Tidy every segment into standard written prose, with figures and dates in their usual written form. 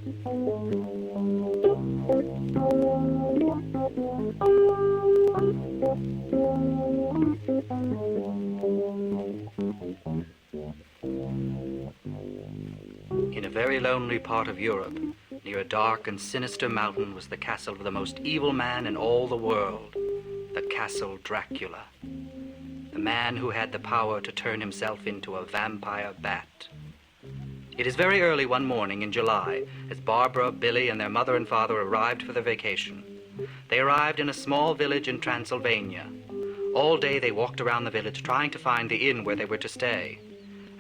In a very lonely part of Europe, near a dark and sinister mountain, was the castle of the most evil man in all the world, the castle Dracula. The man who had the power to turn himself into a vampire bat. It is very early one morning in July, as Barbara, Billy, and their mother and father arrived for their vacation. They arrived in a small village in Transylvania. All day they walked around the village trying to find the inn where they were to stay.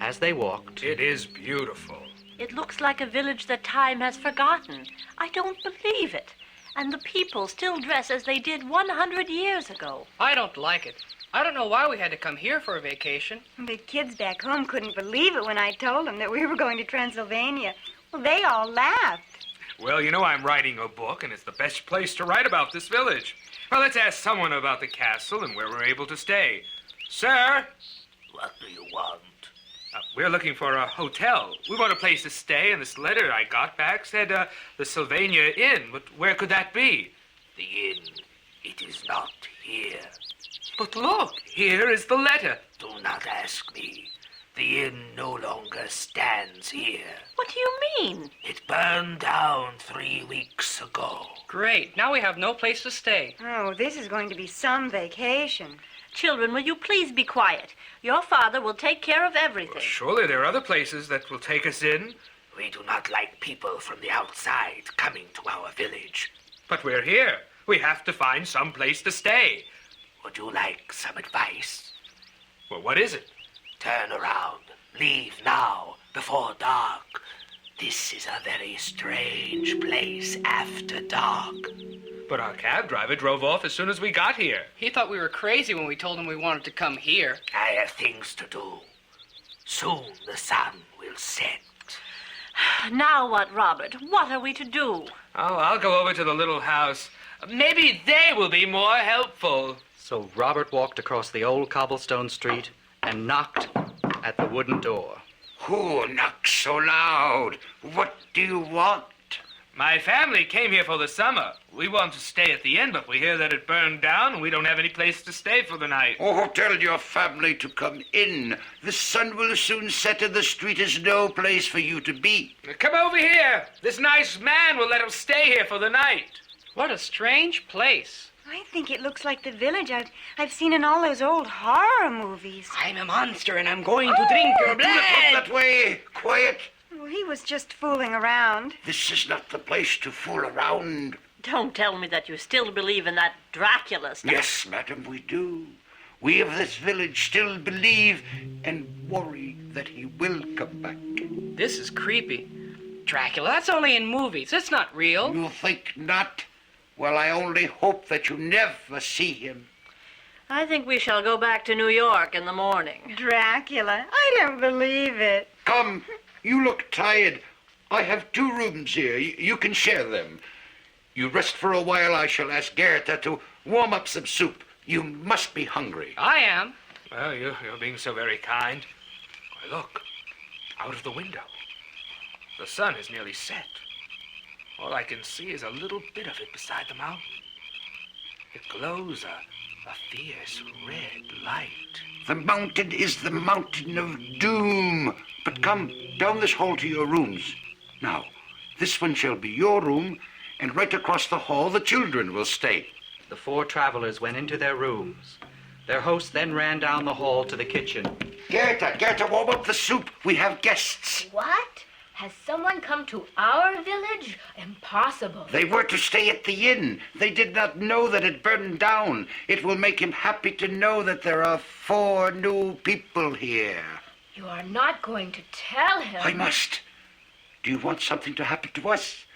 As they walked... It is beautiful. It looks like a village that time has forgotten. I don't believe it. And the people still dress as they did 100 years ago. I don't like it. I don't know why we had to come here for a vacation. The kids back home couldn't believe it when I told them that we were going to Transylvania. Well, they all laughed. Well, you know I'm writing a book, and it's the best place to write about this village. Well, let's ask someone about the castle and where we're able to stay. Sir? What do you want? We're looking for a hotel. We want a place to stay, and this letter I got back said the Sylvania Inn. But where could that be? The inn. It is not here. But look, here is the letter. Do not ask me. The inn no longer stands here. What do you mean? It burned down 3 weeks ago. Great. Now we have no place to stay. Oh, this is going to be some vacation. Children, will you please be quiet? Your father will take care of everything. Well, surely there are other places that will take us in. We do not like people from the outside coming to our village. But we're here. We have to find some place to stay. Would you like some advice? Well, what is it? Turn around. Leave now, before dark. This is a very strange place after dark. But our cab driver drove off as soon as we got here. He thought we were crazy when we told him we wanted to come here. I have things to do. Soon the sun will set. Now what, Robert? What are we to do? Oh, I'll go over to the little house. Maybe they will be more helpful. So Robert walked across the old cobblestone street and knocked at the wooden door. Who knocks so loud? What do you want? My family came here for the summer. We want to stay at the inn, but we hear that it burned down and we don't have any place to stay for the night. Oh, tell your family to come in. The sun will soon set and the street is no place for you to be. Come over here. This nice man will let us stay here for the night. What a strange place. I think it looks like the village I've seen in all those old horror movies. I'm a monster and I'm going to drink your Do not blood. look that way. Quiet. Well, he was just fooling around. This is not the place to fool around. Don't tell me that you still believe in that Dracula stuff. Yes, madam, we do. We of this village still believe and worry that he will come back. This is creepy. Dracula, that's only in movies. It's not real. You think not? Well, I only hope that you never see him. I think we shall go back to New York in the morning. Dracula? I don't believe it. Come, you look tired. I have 2 rooms here. You can share them. You rest for a while. I shall ask Gerda to warm up some soup. You must be hungry. I am. Well, you're being so very kind. Why, look, out of the window. The sun is nearly set. All I can see is a little bit of it beside the mountain. It glows a fierce red light. The mountain is the mountain of doom. But come, down this hall to your rooms. Now, this one shall be your room, and right across the hall the children will stay. The 4 travelers went into their rooms. Their host then ran down the hall to the kitchen. Gerda, warm up the soup. We have guests. What? Has someone come to our village? Impossible. They were to stay at the inn. They did not know that it burned down. It will make him happy to know that there are 4 new people here. You are not going to tell him. I must. Do you want something to happen to us?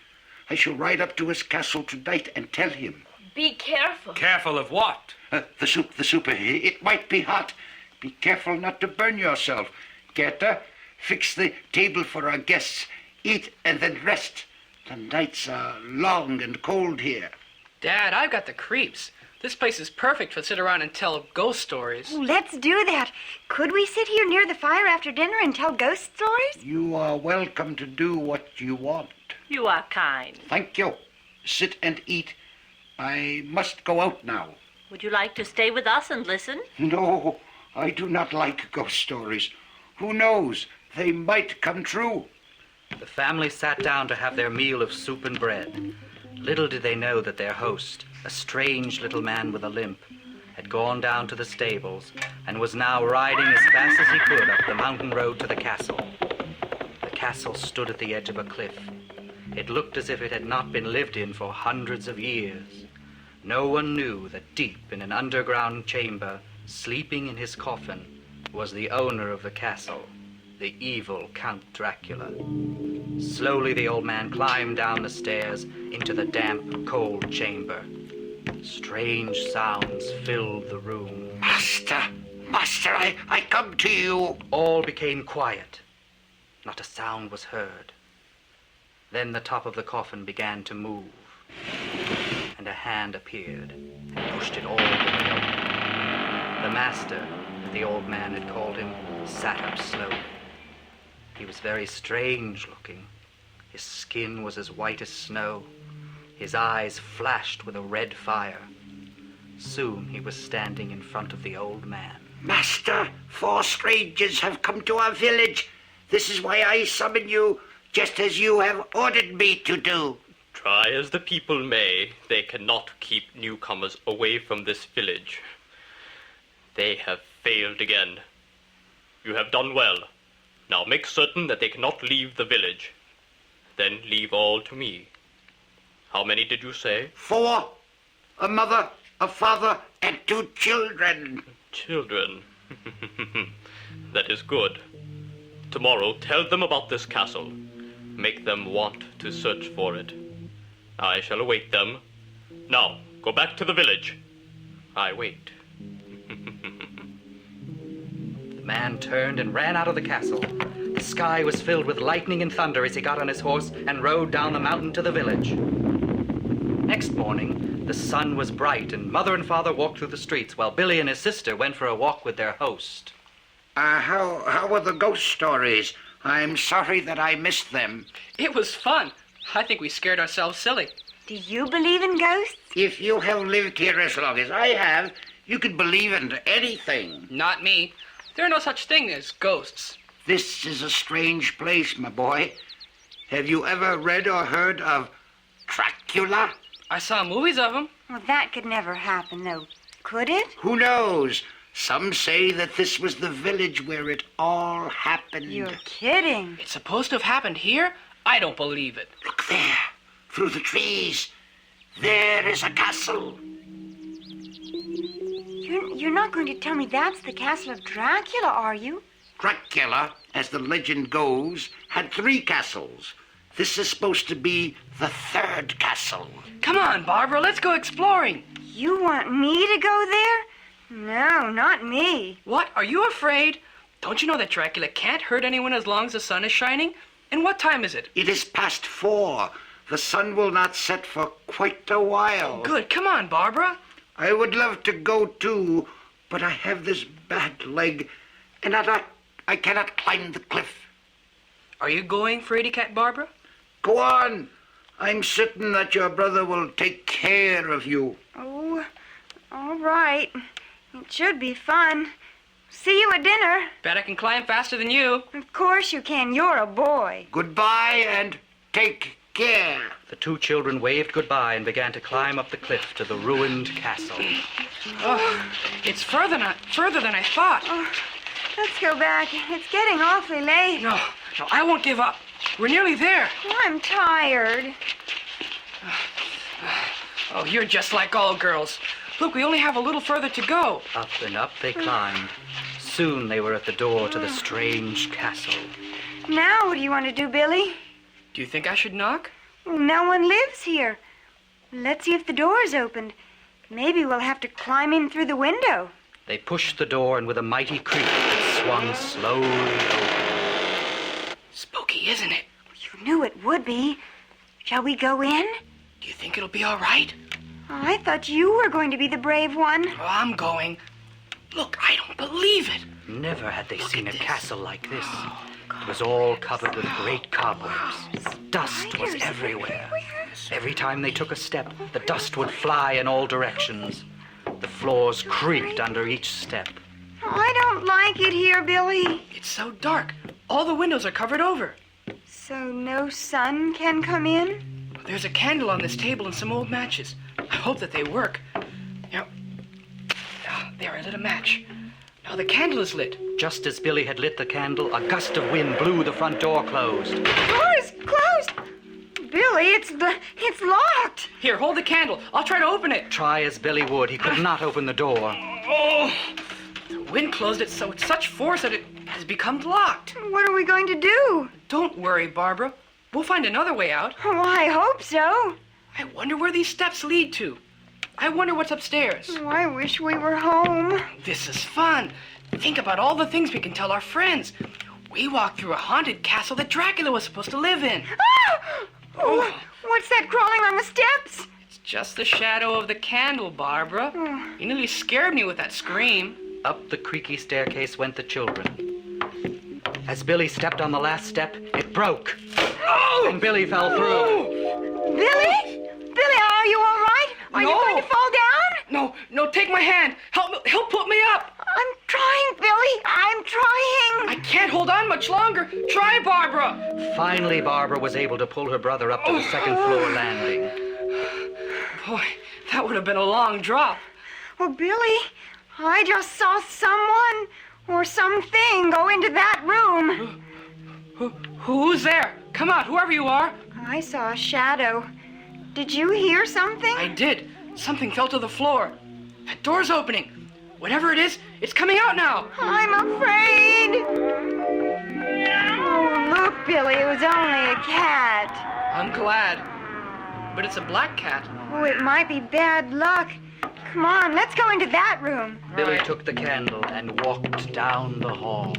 I shall ride up to his castle tonight and tell him. Be careful. Careful of what? The soup. It might be hot. Be careful not to burn yourself. Gerda, fix the table for our guests. Eat and then rest. The nights are long and cold here. Dad, I've got the creeps. This place is perfect to sit around and tell ghost stories. Let's do that. Could we sit here near the fire after dinner and tell ghost stories? You are welcome to do what you want. You are kind. Thank you. Sit and eat. I must go out now. Would you like to stay with us and listen? No, I do not like ghost stories. Who knows? They might come true. The family sat down to have their meal of soup and bread. Little did they know that their host, a strange little man with a limp, had gone down to the stables and was now riding as fast as he could up the mountain road to the castle. The castle stood at the edge of a cliff. It looked as if it had not been lived in for hundreds of years. No one knew that deep in an underground chamber, sleeping in his coffin, was the owner of the castle, the evil Count Dracula. Slowly the old man climbed down the stairs into the damp, cold chamber. Strange sounds filled the room. Master, I come to you. All became quiet. Not a sound was heard. Then the top of the coffin began to move, and a hand appeared and pushed it all the way open. The master, as the old man had called him, sat up slowly. He was very strange looking. His skin was as white as snow. His eyes flashed with a red fire. Soon he was standing in front of the old man. Master, 4 strangers have come to our village. This is why I summon you, just as you have ordered me to do. Try as the people may, they cannot keep newcomers away from this village. They have failed again. You have done well. Now make certain that they cannot leave the village. Then leave all to me. How many did you say? 4. A mother, a father, and 2 children. Children. That is good. Tomorrow tell them about this castle. Make them want to search for it. I shall await them. Now, go back to the village. I wait. The man turned and ran out of the castle. The sky was filled with lightning and thunder as he got on his horse and rode down the mountain to the village. Next morning, the sun was bright and Mother and Father walked through the streets while Billy and his sister went for a walk with their host. How were the ghost stories? I'm sorry that I missed them. It was fun. I think we scared ourselves silly. Do you believe in ghosts? If you have lived here as long as I have, you can believe in anything. Not me. There are no such thing as ghosts. This is a strange place, my boy. Have you ever read or heard of Dracula? I saw movies of them. Well, that could never happen, though. Could it? Who knows? Some say that this was the village where it all happened. You're kidding. It's supposed to have happened here? I don't believe it. Look there, through the trees. There is a castle. You're not going to tell me that's the castle of Dracula, are you? Dracula, as the legend goes, had 3 castles. This is supposed to be the 3rd castle. Come on, Barbara, let's go exploring. You want me to go there? No, not me. What? Are you afraid? Don't you know that Dracula can't hurt anyone as long as the sun is shining? And what time is it? It is past 4. The sun will not set for quite a while. Good. Come on, Barbara. I would love to go too, but I have this bad leg, and I cannot climb the cliff. Are you going, Fraidy Cat Barbara? Go on. I'm certain that your brother will take care of you. Oh, all right. It should be fun. See you at dinner. Bet I can climb faster than you. Of course you can. You're a boy. Goodbye and take care. The 2 children waved goodbye and began to climb up the cliff to the ruined castle. Oh, it's further than I thought. Oh, let's go back. It's getting awfully late. No, I won't give up. We're nearly there. I'm tired. Oh, you're just like all girls. Look, we only have a little further to go. Up and up they climbed. Soon they were at the door to the strange castle. Now what do you want to do, Billy? Do you think I should knock? Well, no one lives here. Let's see if the door's opened. Maybe we'll have to climb in through the window. They pushed the door, and with a mighty creak, it swung slowly open. Spooky, isn't it? You knew it would be. Shall we go in? Do you think it'll be all right? I thought you were going to be the brave one. Oh, I'm going. Look, I don't believe it. Never had they seen a this. castle like this. It was all covered with great cobwebs. Dust was Spiders everywhere. Every time they took a step, the dust would fly in all directions. The floors creaked under each step. I don't like it here, Billy. It's so dark. All the windows are covered over. So no sun can come in? There's a candle on this table and some old matches. I hope that they work. Now, there, I lit a match. Now the candle is lit. Just as Billy had lit the candle, a gust of wind blew the front door closed. The door is closed. Billy, it's locked. Here, hold the candle. I'll try to open it. Try as Billy would, he could not open the door. Oh! The wind closed it so with such force that it has become locked. What are we going to do? Don't worry, Barbara. We'll find another way out. Oh, I hope so. I wonder where these steps lead to. I wonder what's upstairs. Oh, I wish we were home. This is fun. Think about all the things we can tell our friends. We walked through a haunted castle that Dracula was supposed to live in. Ah! Oh, what's that crawling on the steps? It's just the shadow of the candle, Barbara. You nearly scared me with that scream. Up the creaky staircase went the children. As Billy stepped on the last step, it broke. Oh! And Billy fell through. Billy? Billy, are you all right? Are you No. going to fall down? No, take my hand. Help put me up. I'm trying, Billy. I'm trying. I can't hold on much longer. Try, Barbara. Finally, Barbara was able to pull her brother up to the second floor landing. Boy, that would have been a long drop. Oh, Billy, I just saw someone or something go into that room. Who's there? Come out, whoever you are. I saw a shadow. Did you hear something? I did. Something fell to the floor. That door's opening. Whatever it is, it's coming out now. I'm afraid. Oh, look, Billy, it was only a cat. I'm glad. But it's a black cat. Oh, it might be bad luck. Come on, let's go into that room. Billy Right. took the candle and walked down the hall.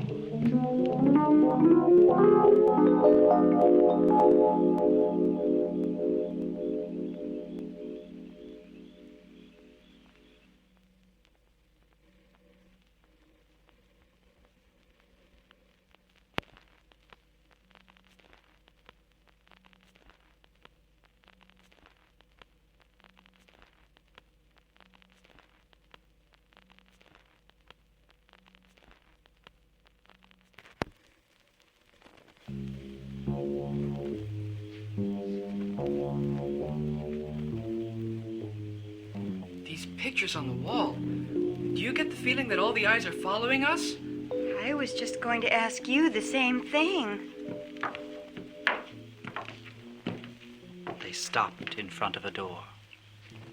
These pictures on the wall. Do you get the feeling that all the eyes are following us? I was just going to ask you the same thing. They stopped in front of a door.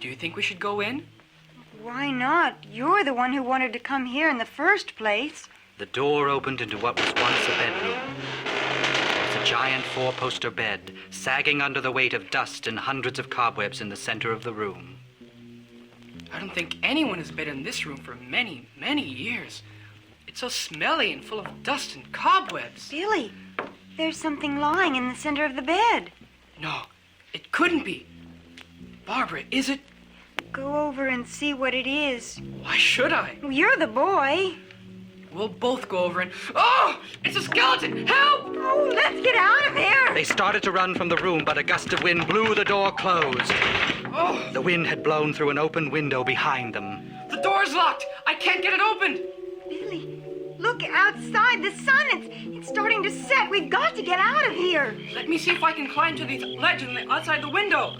Do you think we should go in? Why not? You're the one who wanted to come here in the first place. The door opened into what was once a bedroom. There was a giant four-poster bed, sagging under the weight of dust and hundreds of cobwebs in the center of the room. I don't think anyone has been in this room for many, many years. It's so smelly and full of dust and cobwebs. Billy, there's something lying in the center of the bed. No, it couldn't be. Barbara, is it? Go over and see what it is. Why should I? You're the boy. We'll both go over and... Oh! It's a skeleton! Help! Oh, let's get out of here. They started to run from the room, but a gust of wind blew the door closed. Oh! The wind had blown through an open window behind them. The door's locked! I can't get it opened! Billy, look outside. The sun, it's starting to set. We've got to get out of here. Let me see if I can climb to the ledge outside the window.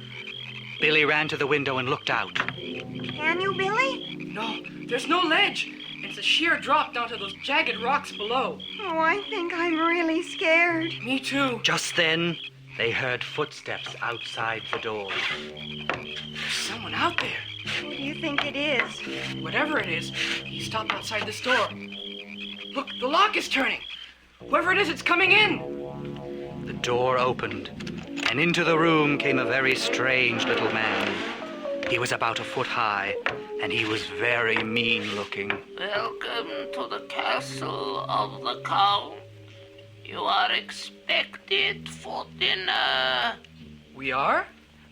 Billy ran to the window and looked out. Can you, Billy? No, there's no ledge. It's a sheer drop down to those jagged rocks below. Oh, I think I'm really scared. Me too. Just then, they heard footsteps outside the door. There's someone out there. Who do you think it is? Whatever it is, he stopped outside this door. Look, the lock is turning. Whoever it is, it's coming in. The door opened, and into the room came a very strange little man. He was about a foot high, and he was very mean-looking. Welcome to the castle of the Count. You are expected for dinner. We are?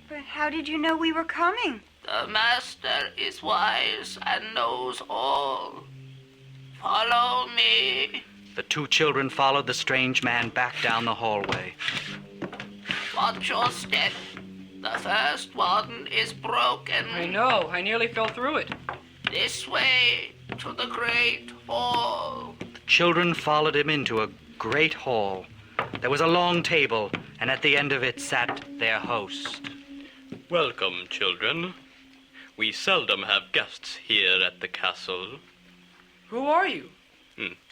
But how did you know we were coming? The master is wise and knows all. Follow me. The two children followed the strange man back down the hallway. Watch your step. The first one is broken. I know. I nearly fell through it. This way to the great hall. The children followed him into a great hall. There was a long table, and at the end of it sat their host. Welcome, children. We seldom have guests here at the castle. Who are you?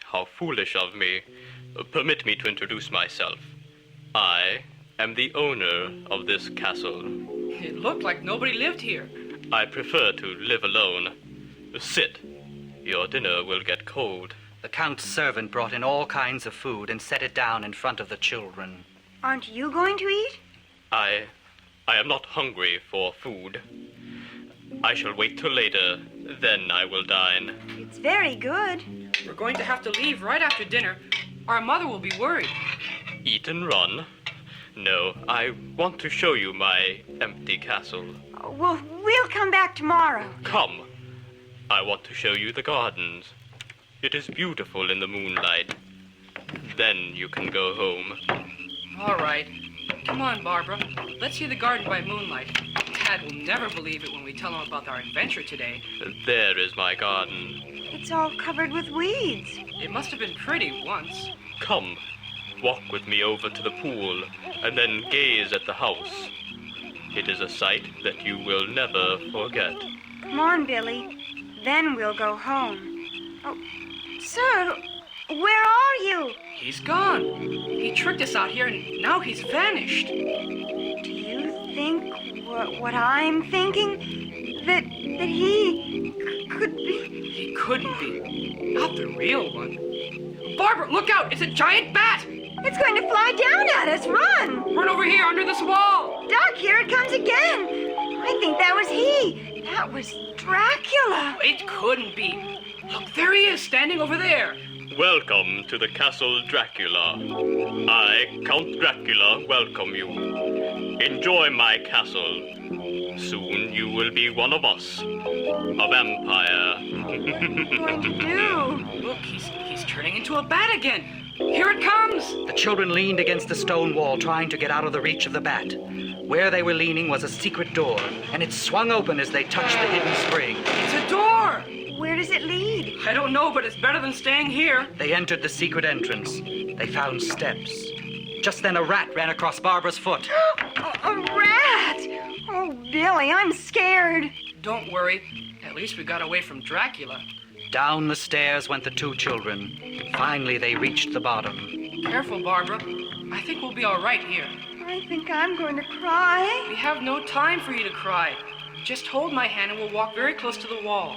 How foolish of me. Permit me to introduce myself. I am the owner of this castle. It looked like nobody lived here. I prefer to live alone. Sit. Your dinner will get cold. The count's servant brought in all kinds of food and set it down in front of the children. Aren't you going to eat? I am not hungry for food. I shall wait till later, then I will dine. It's very good. We're going to have to leave right after dinner. Our mother will be worried. Eat and run? No, I want to show you my empty castle. Well, we'll come back tomorrow. Come. I want to show you the gardens. It is beautiful in the moonlight. Then you can go home. All right. Come on, Barbara. Let's see the garden by moonlight. Dad will never believe it when we tell him about our adventure today. There is my garden. It's all covered with weeds. It must have been pretty once. Come, walk with me over to the pool, and then gaze at the house. It is a sight that you will never forget. Come on, Billy. Then we'll go home. Oh, sir, where are you? He's gone. He tricked us out here, and now he's vanished. Do you think what I'm thinking? That he could be... He couldn't be. Not the real one. Barbara, look out! It's a giant bat! It's going to fly down at us. Run! Run over here, under this wall! Duck, here it comes again. I think that was he. That was Dracula. It couldn't be. Look, there he is, standing over there. Welcome to the Castle Dracula. I, Count Dracula, welcome you. Enjoy my castle. Soon you will be one of us. A vampire. What are you going to do? Look, he's turning into a bat again. Here it comes. The children leaned against the stone wall, trying to get out of the reach of the bat. Where they were leaning was a secret door, and it swung open as they touched the hidden spring. It's a door. Where does it lead? I don't know, but it's better than staying here. They entered the secret entrance. They found steps. Just then a rat ran across Barbara's foot. A rat! Oh, Billy, I'm scared. Don't worry. At least we got away from Dracula. Down the stairs went the two children. Finally, they reached the bottom. Careful, Barbara. I think we'll be all right here. I think I'm going to cry. We have no time for you to cry. Just hold my hand and we'll walk very close to the wall.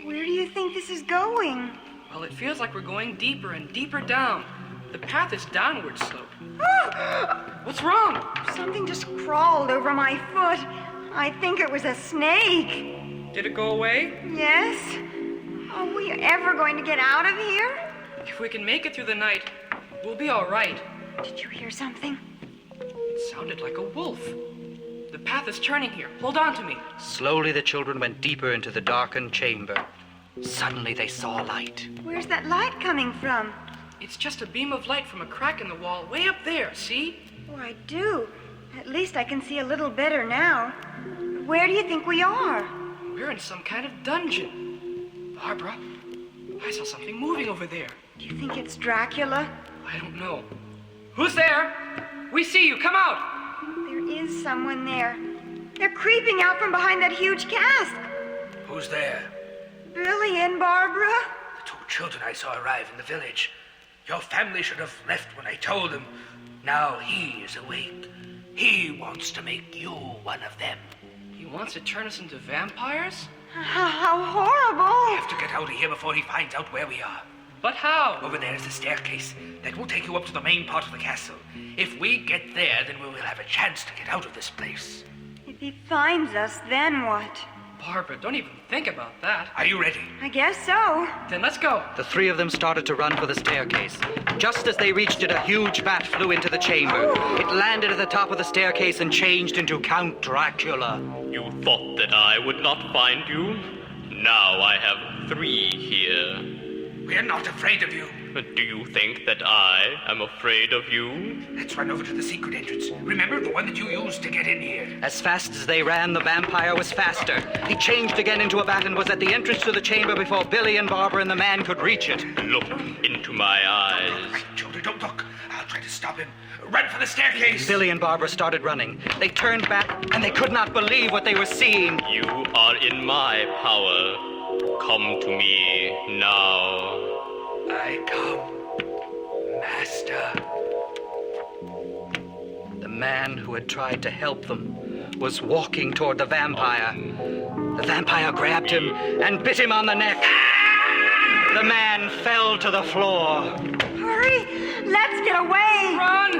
Where do you think this is going? Well, it feels like we're going deeper and deeper down. The path is downward slope. What's wrong? Something just crawled over my foot. I think it was a snake. Did it go away? Yes. Are we ever going to get out of here? If we can make it through the night, we'll be all right. Did you hear something? It sounded like a wolf. The path is turning here. Hold on to me. Slowly, the children went deeper into the darkened chamber. Suddenly, they saw a light. Where's that light coming from? It's just a beam of light from a crack in the wall way up there, see? Oh, I do. At least I can see a little better now. Where do you think we are? We're in some kind of dungeon. Barbara, I saw something moving over there. Do you think it's Dracula? I don't know. Who's there? We see you. Come out. There is someone there. They're creeping out from behind that huge cask. Who's there? Billy and Barbara. The two children I saw arrive in the village. Your family should have left when I told them. Now he is awake. He wants to make you one of them. He wants to turn us into vampires? How horrible. We have to get out of here before he finds out where we are. But how? Over there is the staircase. That will take you up to the main part of the castle. If we get there, then we will have a chance to get out of this place. If he finds us, then what? Barbara, don't even think about that. Are you ready? I guess so. Then let's go. The three of them started to run for the staircase. Just as they reached it, a huge bat flew into the chamber. It landed at the top of the staircase and changed into Count Dracula. You thought that I would not find you? Now I have 3 here. We're not afraid of you. Do you think that I am afraid of you? Let's run over to the secret entrance. Remember, the one that you used to get in here. As fast as they ran, the vampire was faster. He changed again into a bat and was at the entrance to the chamber before Billy and Barbara and the man could reach it. Look into my eyes. Right, children, don't look. I'll try to stop him. Run for the staircase. Billy and Barbara started running. They turned back, and they could not believe what they were seeing. You are in my power. Come to me now. I come, Master. The man who had tried to help them was walking toward the vampire. The vampire grabbed him and bit him on the neck. The man fell to the floor. Hurry! Let's get away! Run!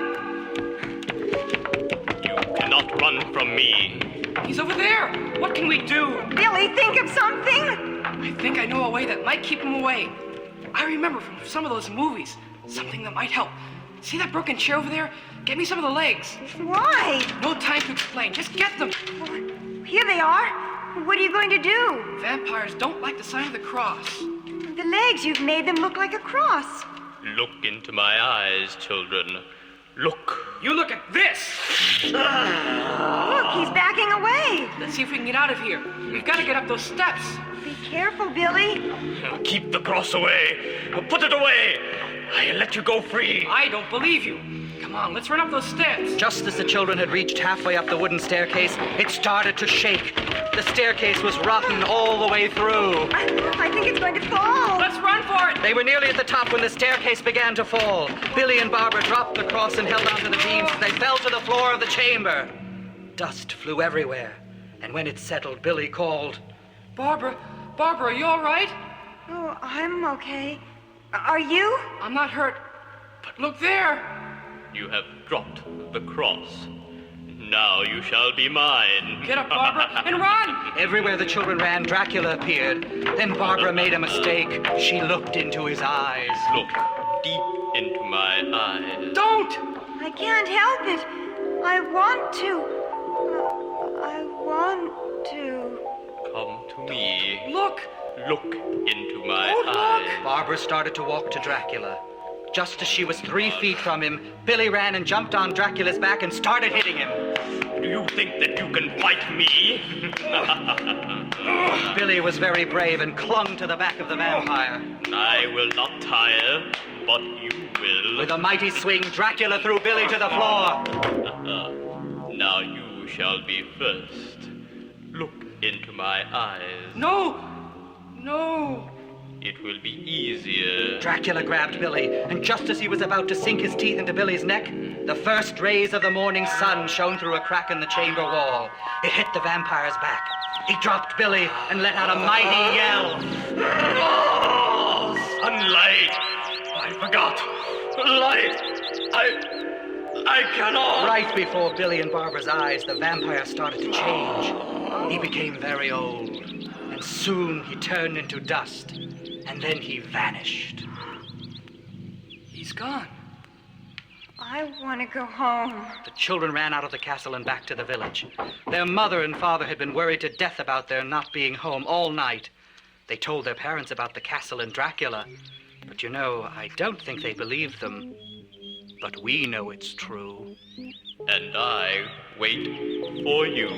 You cannot run from me. He's over there. What can we do? Billy, think of something! I think I know a way that might keep him away. I remember from some of those movies. Something that might help. See that broken chair over there? Get me some of the legs. Why? No time to explain. Just get them. Here they are. What are you going to do? Vampires don't like the sign of the cross. The legs, you've made them look like a cross. Look into my eyes, children. Look. You look at this. Look, he's backing away. Let's see if we can get out of here. We've got to get up those steps. Be careful, Billy. Keep the cross away. Put it away. I let you go free. I don't believe you. Come on, let's run up those steps. Just as the children had reached halfway up the wooden staircase, it started to shake. The staircase was rotten all the way through. I think it's going to fall. Let's run for it. They were nearly at the top when the staircase began to fall. Billy and Barbara dropped the cross and held onto the beams as they fell to the floor of the chamber. Dust flew everywhere, and when it settled, Billy called, Barbara, are you all right? Oh, I'm okay. Are you? I'm not hurt, but look there. You have dropped the cross. Now you shall be mine. Get up, Barbara, and run! Everywhere the children ran, Dracula appeared. Then Barbara made a mistake. She looked into his eyes. Look deep into my eyes. Don't! I can't help it. I want to. I want to. Come to me. Look! Look into my Oh, look! eyes. Barbara started to walk to Dracula. Just as she was 3 feet from him, Billy ran and jumped on Dracula's back and started hitting him. Do you think that you can fight me? Billy was very brave and clung to the back of the vampire. I will not tire, but you will. With a mighty swing, Dracula threw Billy to the floor. Now you shall be first. Look into my eyes. No! It will be easier. Dracula grabbed Billy, and just as he was about to sink his teeth into Billy's neck, the first rays of the morning sun shone through a crack in the chamber wall. It hit the vampire's back. He dropped Billy and let out a mighty yell. Oh, sunlight! I forgot. Light! I cannot. Right before Billy and Barbara's eyes, the vampire started to change. He became very old, and soon he turned into dust, and then he vanished. He's gone. I want to go home. The children ran out of the castle and back to the village. Their mother and father had been worried to death about their not being home all night. They told their parents about the castle and Dracula. But you know, I don't think they believed them. But we know it's true. And I wait for you.